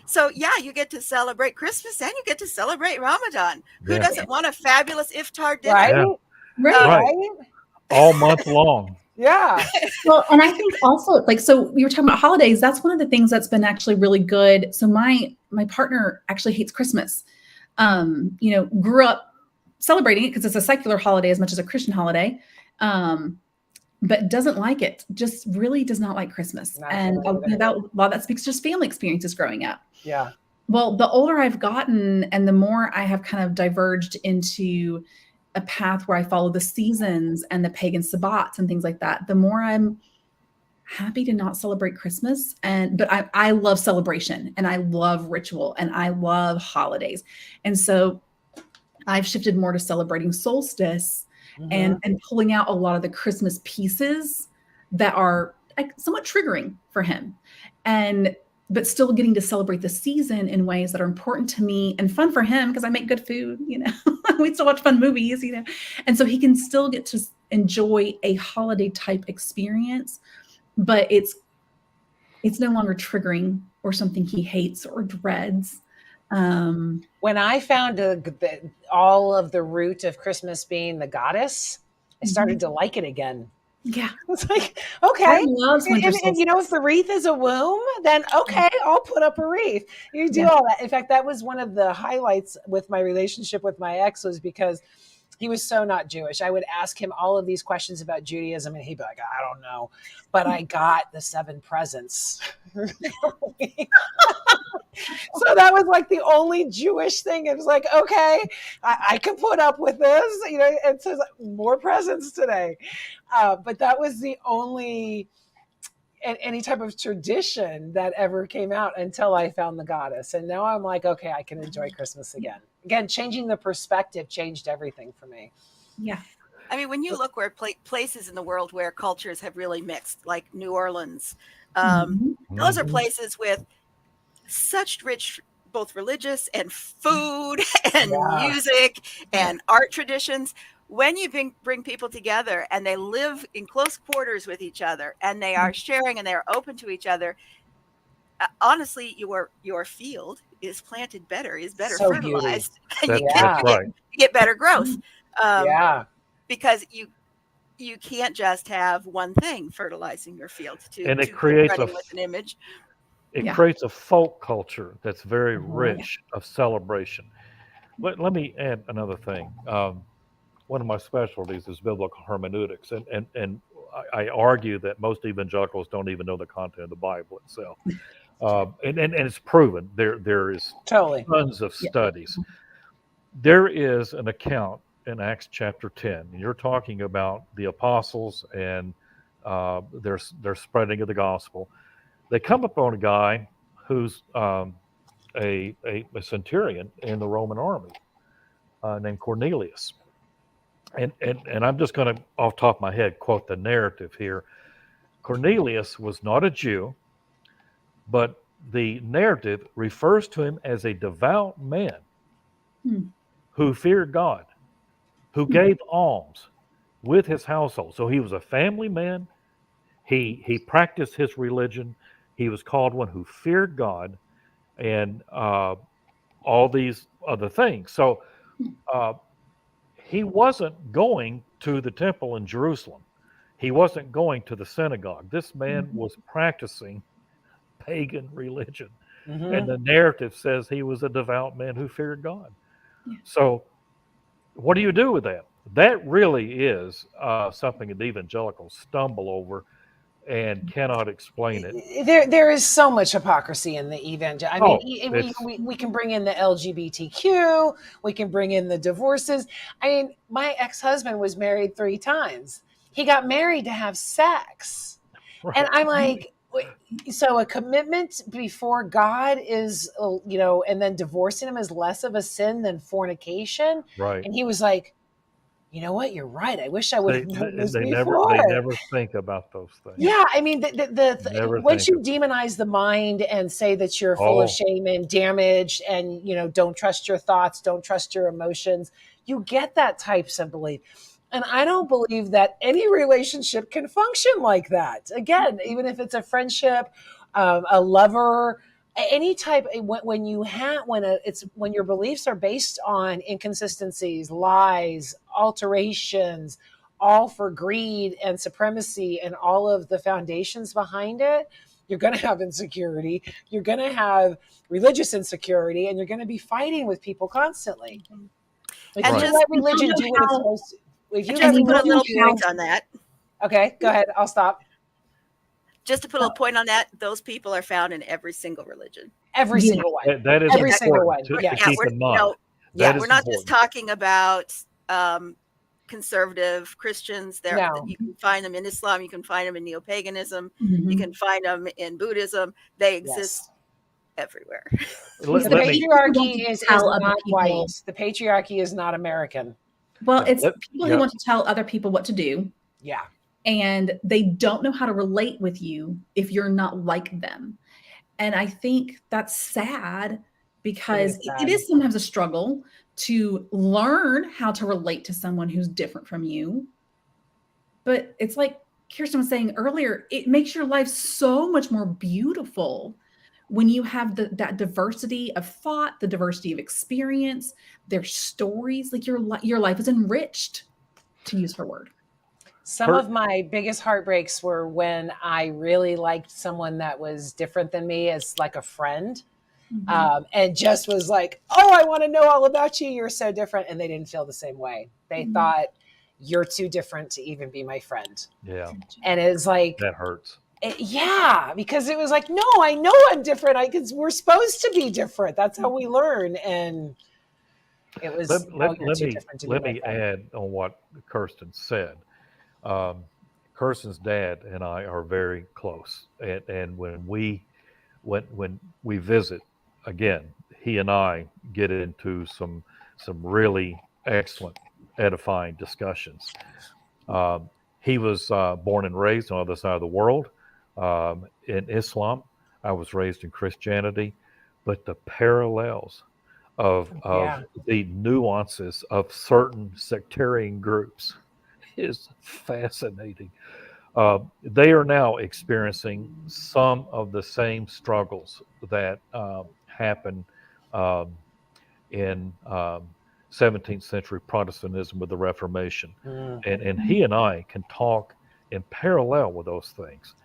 So yeah, you get to celebrate Christmas and you get to celebrate Ramadan. Who doesn't want a fabulous iftar dinner? Right? Right. All month long. Yeah. Well, and I think also so we were talking about holidays. That's one of the things that's been actually really good. So my partner actually hates Christmas. Grew up celebrating it because it's a secular holiday as much as a Christian holiday. But doesn't like it, just really does not like Christmas. And that speaks to just family experiences growing up. Yeah. Well, the older I've gotten and the more I have kind of diverged into a path where I follow the seasons and the pagan sabbats and things like that, the more I'm happy to not celebrate Christmas. But I love celebration and I love ritual and I love holidays. And so I've shifted more to celebrating solstice and pulling out a lot of the Christmas pieces that are somewhat triggering for him, but still getting to celebrate the season in ways that are important to me and fun for him because I make good food, we still watch fun movies, and so he can still get to enjoy a holiday type experience, but it's no longer triggering or something he hates or dreads. When I found all of the root of Christmas being the goddess, I started to like it again. Yeah. It's like, okay. And if the wreath is a womb, then okay, I'll put up a wreath. You do all that. In fact, that was one of the highlights with my relationship with my ex, was because he was so not Jewish. I would ask him all of these questions about Judaism and he'd be like, I don't know, but I got the 7 presents. So that was like the only Jewish thing. It was like, okay, I can put up with this. It says more presents today. But that was the only any type of tradition that ever came out until I found the goddess. And now I'm like, okay, I can enjoy Christmas again. Again, changing the perspective changed everything for me. Yeah. I mean, when you look where places in the world where cultures have really mixed, like New Orleans, those are places with such rich, both religious and food and music and art traditions. When you bring people together and they live in close quarters with each other and they are sharing and they are open to each other, honestly, your field is planted better, is better fertilized. And you get better growth. Because you can't just have one thing fertilizing your field and it creates with an image. It creates a folk culture that's very rich of celebration. Let me add another thing. One of my specialties is biblical hermeneutics, and I argue that most evangelicals don't even know the content of the Bible itself. And it's proven. There is tons of studies. There is an account in Acts chapter 10, and you're talking about the apostles and their spreading of the gospel. They come upon a guy who's a centurion in the Roman army named Cornelius. And I'm just going to, off the top of my head, quote the narrative here. Cornelius was not a Jew, but the narrative refers to him as a devout man who feared God, who gave alms with his household. So he was a family man. He practiced his religion. He was called one who feared God, and all these other things. So he wasn't going to the temple in Jerusalem. He wasn't going to the synagogue. This man was practicing pagan religion. And the narrative says he was a devout man who feared God. So what do you do with that? That really is something that evangelicals stumble over and cannot explain it. There is so much hypocrisy in the evangel. I mean, we can bring in the LGBTQ, we can bring in the divorces. I mean, my ex-husband was married 3 times. He got married to have sex. Right. And I'm like, so a commitment before God is, and then divorcing him is less of a sin than fornication. Right. And he was like, you know what? You're right. I wish I would have known this before. They never think about those things. Yeah, I mean, once you demonize the mind and say that you're full of shame and damaged, and don't trust your thoughts, don't trust your emotions, you get that types of belief. And I don't believe that any relationship can function like that. Again, even if it's a friendship, a lover, any type, when your beliefs are based on inconsistencies, lies, alterations, all for greed and supremacy and all of the foundations behind it, you're going to have insecurity, you're going to have religious insecurity, and you're going to be fighting with people constantly. If you let religion do what it's supposed to. If you just to put a little point on that. Okay, go ahead. I'll stop. Just to put a little point on that, those people are found in every single religion. Every single one. That is every single one. To keep in mind. We're not just talking about conservative Christians. You can find them in Islam. You can find them in neo-paganism. You can find them in Buddhism. They exist everywhere. The patriarchy is not white. The patriarchy is not American. Well, it's people who want to tell other people what to do. Yeah. And they don't know how to relate with you if you're not like them. And I think that's sad because it is sometimes a struggle to learn how to relate to someone who's different from you. But it's like Kirsten was saying earlier, it makes your life so much more beautiful when you have that diversity of thought, the diversity of experience, their stories. Like your life is enriched, to use her word. Some of my biggest heartbreaks were when I really liked someone that was different than me as like a friend, and just was like, oh, I want to know all about you. You're so different. And they didn't feel the same way. They thought you're too different to even be my friend. Yeah. And it's like, that hurts. Because it was like, no, I know I'm different. We're supposed to be different. That's how we learn. And it was, let me add on what Kirsten said. Kirsten's dad and I are very close, and when we visit again, he and I get into some really excellent, edifying discussions. He was born and raised on the other side of the world in Islam. I was raised in Christianity, but the parallels of the nuances of certain sectarian groups is fascinating. They are now experiencing some of the same struggles that happened in 17th century Protestantism with the Reformation. And he and I can talk in parallel with those things.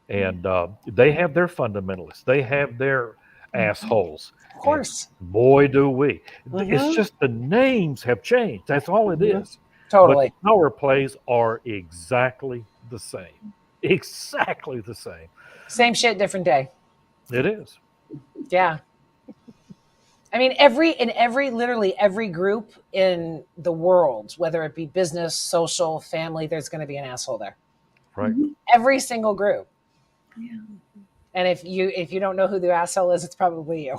And they have their fundamentalists. They have their assholes. Of course. And boy, do we. It's just the names have changed. That's all it is. Totally. But the power plays are exactly the same. Exactly the same. Same shit, different day. It is. Yeah. I mean, literally every group in the world, whether it be business, social, family, there's going to be an asshole there. Right. Every single group. Yeah. And if you don't know who the asshole is, it's probably you.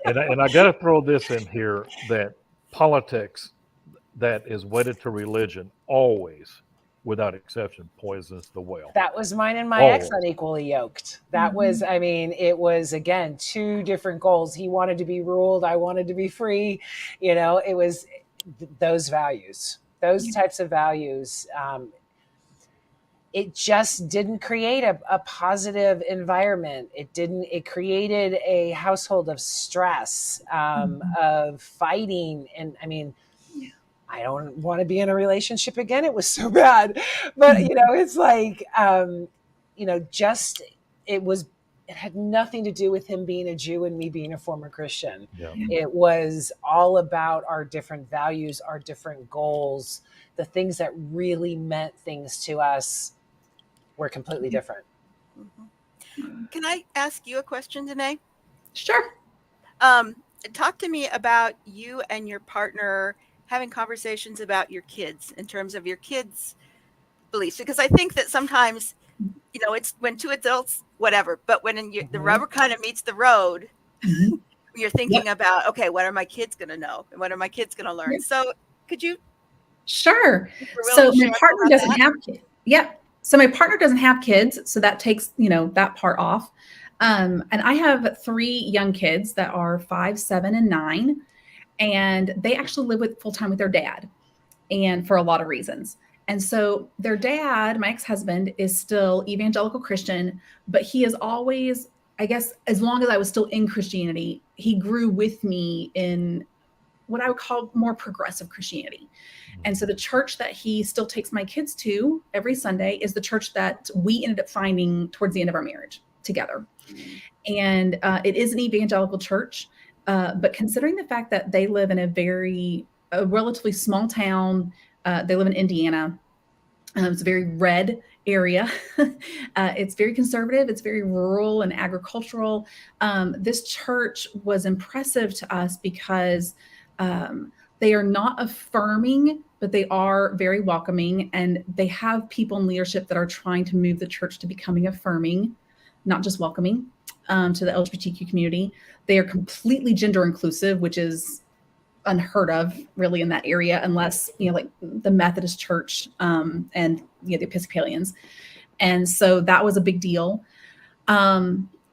And I got to throw this in here, that politics that is wedded to religion always, without exception, poisons the well. That was mine and my Always. ex unequally yoked. That was, I mean, it was, again, two different goals. He wanted to be ruled. I wanted to be free. You know, it was those values, those types of values. It just didn't create a positive environment. It created a household of stress, of fighting. And I mean, I don't want to be in a relationship again. It was so bad. But, you know, it's like, you know, just, it had nothing to do with him being a Jew and me being a former Christian. Yeah. It was all about our different values, our different goals, the things that really meant things to us were completely different. Can I ask you a question, Danae? Sure. Talk to me about you and your partner having conversations about your kids in terms of your kids' beliefs, because I think that sometimes, you know, it's when two adults, whatever, but when the rubber kind of meets the road, you're thinking about, okay, what are my kids going to know? And what are my kids going to learn? So could you? Sure. So my partner doesn't have kids. Yep. So my partner doesn't have kids. So that takes, you know, that part off. And I have 3 young kids that are 5, 7, and 9. And they actually live full-time with their dad, and for a lot of reasons. And so their dad, my ex-husband, is still evangelical Christian, but he is always, I guess, as long as I was still in Christianity, he grew with me in what I would call more progressive Christianity. And so the church that he still takes my kids to every Sunday is the church that we ended up finding towards the end of our marriage together. And it is an evangelical church, but considering the fact that they live in a relatively small town, they live in Indiana. It's a very red area. It's very conservative. It's very rural and agricultural. This church was impressive to us because they are not affirming, but they are very welcoming. And they have people in leadership that are trying to move the church to becoming affirming, not just welcoming to the LGBTQ community. They are completely gender inclusive, which is unheard of really in that area, unless, you know, like the Methodist Church and, you know, the Episcopalians. And so that was a big deal.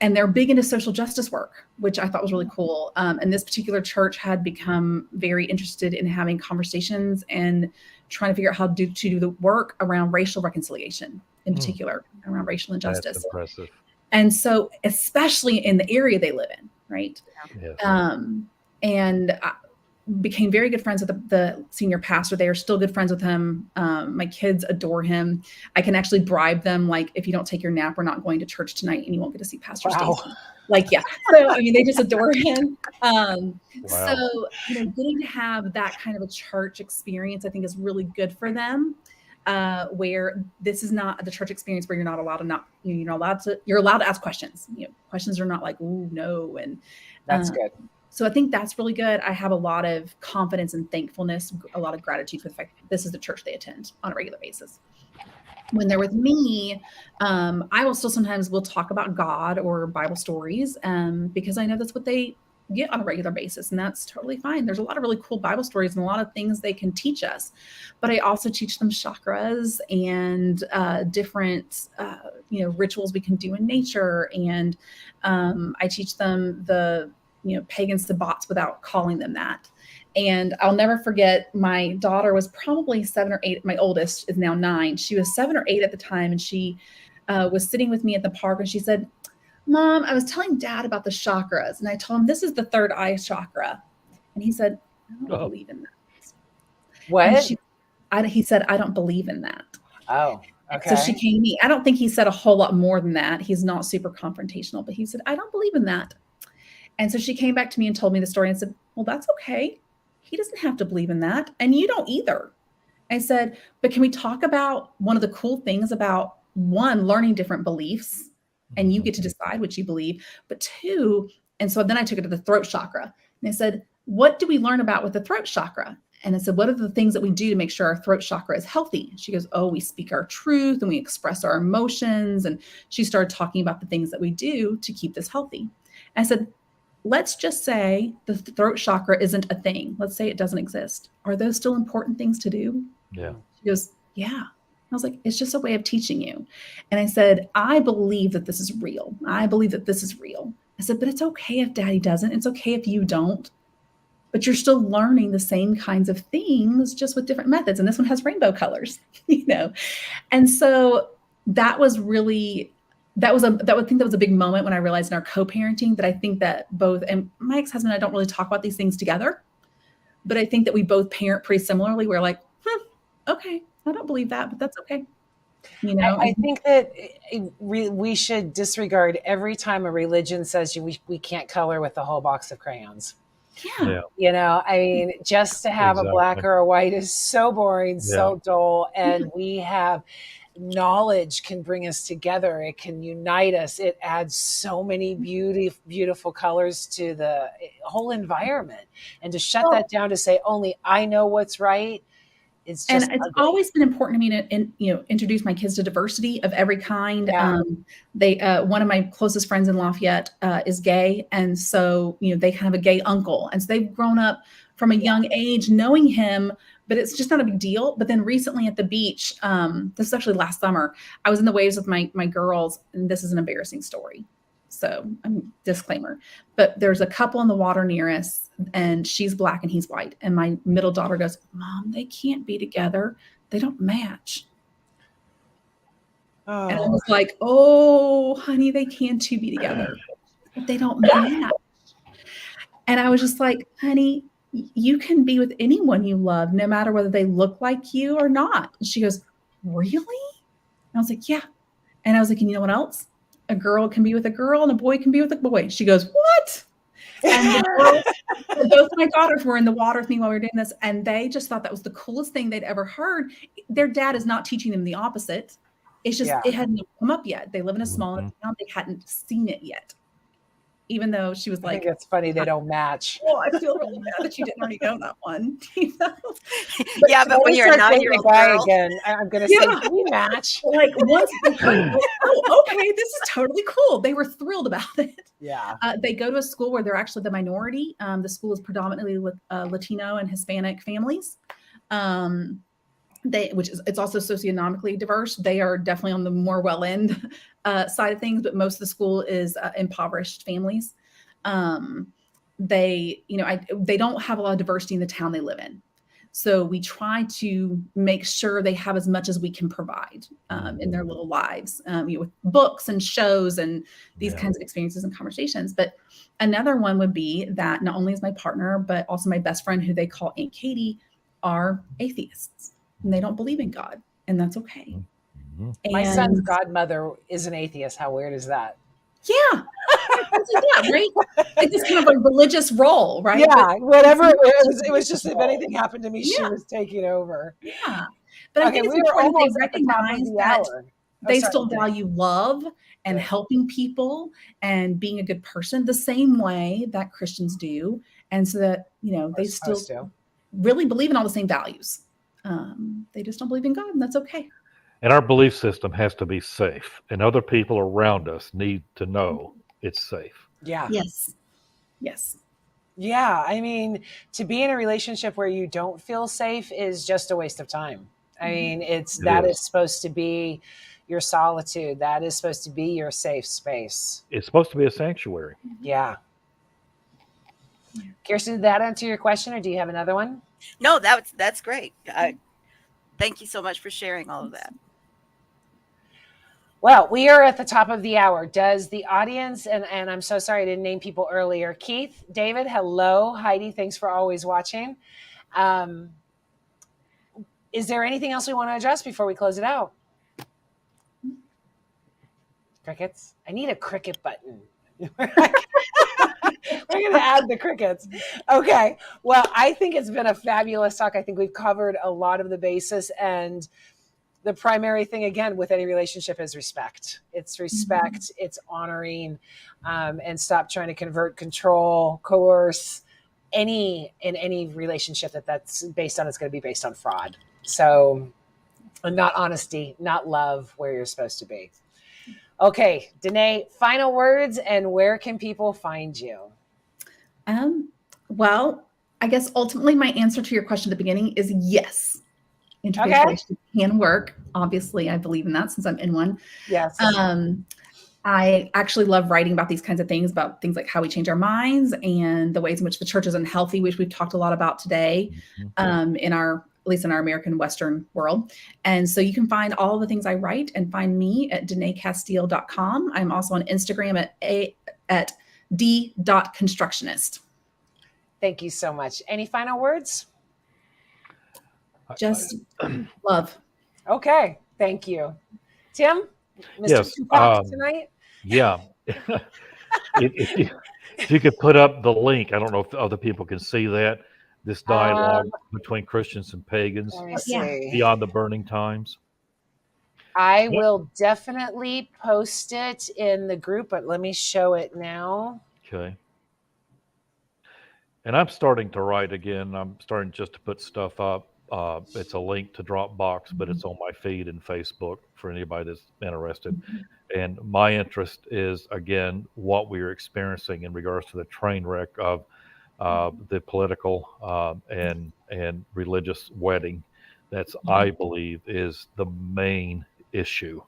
And they're big into social justice work, which I thought was really cool. And this particular church had become very interested in having conversations and trying to figure out how to do the work around racial reconciliation, in particular, around racial injustice. That's impressive. And so, especially in the area they live in, right? Yes. And I became very good friends with the senior pastor. They are still good friends with him. My kids adore him. I can actually bribe them, like, if you don't take your nap, we're not going to church tonight and you won't get to see Pastor Stacy. Like, yeah. So, I mean, they just adore him. So, you know, getting to have that kind of a church experience, I think, is really good for them. Where this is not the church experience where you're allowed to ask questions. You know, questions are not like, ooh, no. And that's good. So I think that's really good. I have a lot of confidence and thankfulness, a lot of gratitude for the fact that this is the church they attend on a regular basis. When they're with me, I will still sometimes will talk about God or Bible stories because I know that's what they get on a regular basis, and that's totally fine. There's a lot of really cool Bible stories and a lot of things they can teach us, but I also teach them chakras and different rituals we can do in nature, and I teach them the pagan sabbats without calling them that. And I'll never forget, my daughter was probably 7 or 8. My oldest is now 9. She was 7 or 8 at the time, and she was sitting with me at the park, and she said, Mom, I was telling Dad about the chakras, and I told him this is the third eye chakra. And he said, I don't believe in that. What? He said, I don't believe in that. Oh, okay. So she came to me. I don't think he said a whole lot more than that. He's not super confrontational, but he said, I don't believe in that. And so she came back to me and told me the story and said, well, that's okay. He doesn't have to believe in that. And you don't either. I said, but can we talk about one of the cool things about, one, learning different beliefs, and you get to decide what you believe, but 2, and so then I took it to the throat chakra, and I said, what do we learn about with the throat chakra? And I said, what are the things that we do to make sure our throat chakra is healthy? She goes, oh, we speak our truth and we express our emotions. And she started talking about the things that we do to keep this healthy. And I said, let's just say the throat chakra isn't a thing. Let's say it doesn't exist. Are those still important things to do? Yeah. She goes, yeah. I was like, it's just a way of teaching you. And I said, I believe that this is real. I believe that this is real. I said, but it's okay if daddy doesn't. It's okay if you don't. But you're still learning the same kinds of things, just with different methods. And this one has rainbow colors, you know? And so that was really, I think that was a big moment when I realized in our co-parenting that I think that both, and my ex-husband and I don't really talk about these things together, but I think that we both parent pretty similarly. We're like, okay, I don't believe that, but that's okay. You know, I think that we should disregard every time a religion says we can't color with the whole box of crayons. Yeah. You know, I mean, just to have a black or a white is so boring, so dull. And we have knowledge can bring us together. It can unite us. It adds so many beautiful colors to the whole environment. And to shut that down to say, only I know what's right. It's just and it's ugly. always been important to me to introduce my kids to diversity of every kind. One of my closest friends in Lafayette is gay, and so they kind of a gay uncle, and so they've grown up from a young age knowing him, but it's just not a big deal. But then recently at the beach, this is actually last summer, I was in the waves with my girls, and this is an embarrassing story. So disclaimer, but there's a couple in the water near us and she's black and he's white. And my middle daughter goes, Mom, they can't be together. They don't match. Oh. And I was like, oh, honey, they can too be together, but they don't match. And I was just like, honey, you can be with anyone you love, no matter whether they look like you or not. And she goes, really? And I was like, yeah. And I was like, and you know what else? A girl can be with a girl and a boy can be with a boy. She goes, what? And both my daughters were in the water with me while we were doing this. And they just thought that was the coolest thing they'd ever heard. Their dad is not teaching them the opposite. It's just, it hadn't come up yet. They live in a small town. They hadn't seen it yet. Even though she was like, I think it's funny they don't match. Well, I feel really bad that you didn't already know that one. But when you're a 9-year-old girl, again, I'm going to say, can we match? Like once they heard, oh, okay, this is totally cool. They were thrilled about it. Yeah. They go to a school where they're actually the minority. The school is predominantly with Latino and Hispanic families. It's also socioeconomically diverse. They are definitely on the more well-end side of things, but most of the school is impoverished families. They don't have a lot of diversity in the town they live in. So we try to make sure they have as much as we can provide in their little lives, with books and shows and these kinds of experiences and conversations. But another one would be that not only is my partner, but also my best friend, who they call Aunt Katie, are atheists. And they don't believe in God, and that's okay. Mm-hmm. My son's godmother is an atheist. How weird is that? Yeah. Right? It's just kind of a religious role, right? Yeah, but whatever it was just if anything happened to me, she was taking over. Yeah. But I think it's important they recognize that they still value love and helping people and being a good person the same way that Christians do. And so that, they still really believe in all the same values. They just don't believe in God, and that's okay. And our belief system has to be safe, and other people around us need to know it's safe. Yeah. Yes. Yeah. I mean, to be in a relationship where you don't feel safe is just a waste of time. I mean, that is supposed to be your solitude. That is supposed to be your safe space. It's supposed to be a sanctuary. Yeah. Kirsten, did that answer your question, or do you have another one? No, that's great. Thank you so much for sharing all of that. Well, we are at the top of the hour. Does the audience, and I'm so sorry I didn't name people earlier. Keith, David, hello. Heidi, thanks for always watching. Is there anything else we want to address before we close it out? Crickets? I need a cricket button. We're going to add the crickets. Okay. Well, I think it's been a fabulous talk. I think we've covered a lot of the basis, and the primary thing, again, with any relationship is respect. It's respect. Mm-hmm. It's honoring, and stop trying to convert, control, coerce. in any relationship that's based on, it's going to be based on fraud. So, not honesty, not love where you're supposed to be. Okay, Danae, final words, and where can people find you? Well, I guess ultimately my answer to your question at the beginning is yes. Interfaith Okay. relations can work. Obviously, I believe in that since I'm in one. Yes. I actually love writing about these kinds of things, about things like how we change our minds and the ways in which the church is unhealthy, which we've talked a lot about today, in our, at least in our American Western world. And so you can find all the things I write and find me at DanaeCasteel.com. I'm also on Instagram at d.constructionist. Thank you so much. Any final words? Just love. Okay. Thank you. Tim, Mr. Yes, Tupac tonight? Yeah. If you could put up the link, I don't know if other people can see that, this dialogue between Christians and pagans Let me see. beyond the burning times. I will definitely post it in the group, but let me show it now. Okay. And I'm starting to write again. I'm starting just to put stuff up. It's a link to Dropbox, but it's on my feed and Facebook for anybody that's interested. And my interest is, again, what we're experiencing in regards to the train wreck of the political and religious wedding. That's, I believe, is the main issue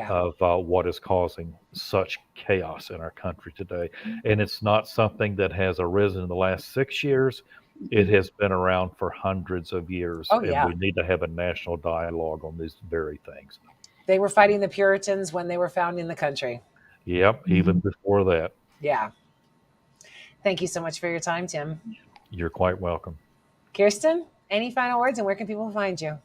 of what is causing such chaos in our country today. And it's not something that has arisen in the last 6 years. It has been around for hundreds of years. And we need to have a national dialogue on these very things. They were fighting the Puritans when they were founding the country. Yep, even before that. Yeah. Thank you so much for your time, Tim. You're quite welcome. Kirsten, any final words, and where can people find you?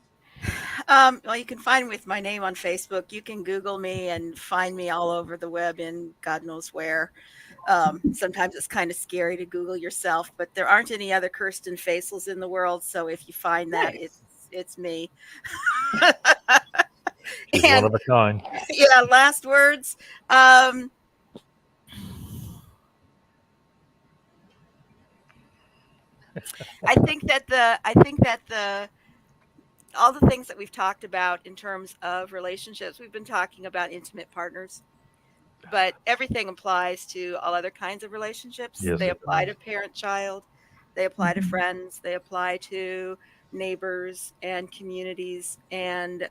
Well, you can find me with my name on Facebook. You can Google me and find me all over the web in God knows where. Sometimes it's kind of scary to Google yourself, but there aren't any other Kirsten Faisels in the world. So if you find that, it's me. She's one of a kind. Yeah. Last words. I think that all the things that we've talked about in terms of relationships, we've been talking about intimate partners, but everything applies to all other kinds of relationships. Yes, they apply to parent-child, they apply to friends, they apply to neighbors and communities. And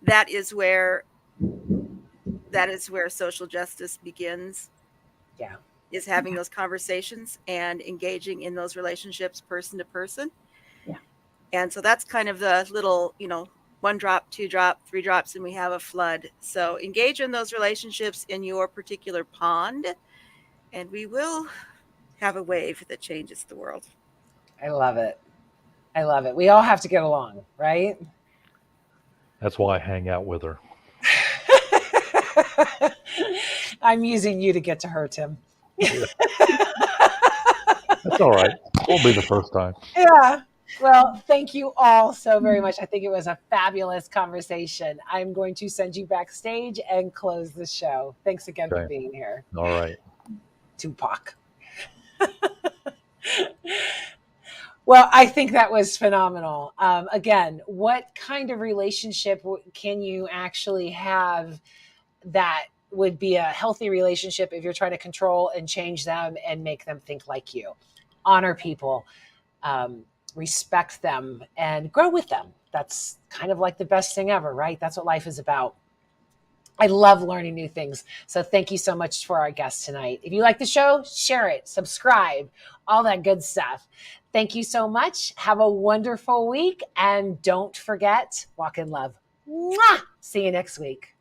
that is where social justice begins. Yeah. Is having those conversations and engaging in those relationships person to person. Yeah. And so that's kind of the little, 1 drop, 2 drop, 3 drops, and we have a flood. So engage in those relationships in your particular pond, and we will have a wave that changes the world. I love it. I love it. We all have to get along, right? That's why I hang out with her. I'm using you to get to her, Tim. Yeah. That's all right. Won't be the first time. Yeah. Well, thank you all so very much. I think it was a fabulous conversation. I'm going to send you backstage and close the show. Thanks again for being here. All right. Tupac. Well, I think that was phenomenal. Again, what kind of relationship can you actually have that would be a healthy relationship if you're trying to control and change them and make them think like you? Honor people, respect them, and grow with them. That's kind of like the best thing ever, right? That's what life is about. I love learning new things. So thank you so much for our guest tonight. If you like the show, share it, subscribe, all that good stuff. Thank you so much. Have a wonderful week. And don't forget, walk in love. Mwah! See you next week.